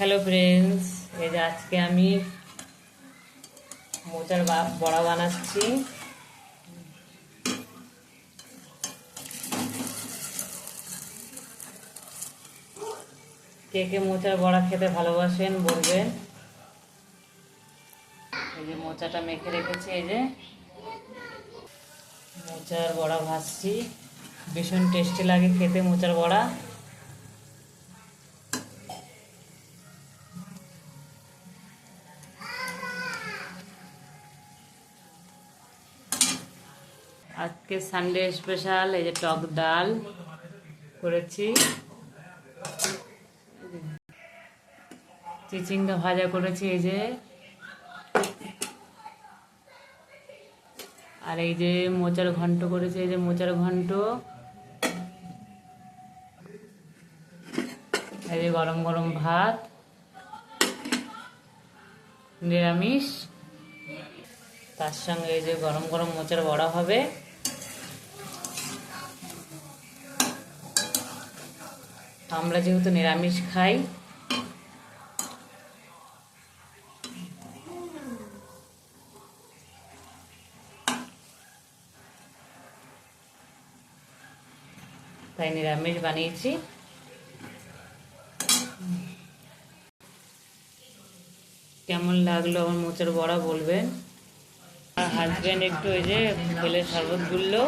Hello friends, এই যে আজকে আমি মোচার বড়া বানাচ্ছি। কে কে মোচার বড়া খেতে ভালোবাসেন বলবেন। এই যে মোচাটা মেখে রেখেছি, এই যে মোচার বড়া ভাজছি। ভীষণ টেস্টি লাগে খেতে মোচার বড়া। আজকে সানডে স্পেশাল, এই যে টক ডাল করেছি, চিচিঙ্গা ভাজা করেছি, এই যে আর এই যে মোচার ঘন্ট করেছি, এই যে মোচার ঘন্ট, এই যে গরম গরম ভাত নিরামিষ, তার সঙ্গে এই যে গরম গরম মোচার বড়া হবে। আমরা যেহেতু নিরামিষ খাই, তাই নিরামিষ বানিয়েছি। কেমন লাগলো আমার মোচার বড়া বলবেন। আর হাজবেন্ড একটু ওই যে বেলের শরবত গুললো।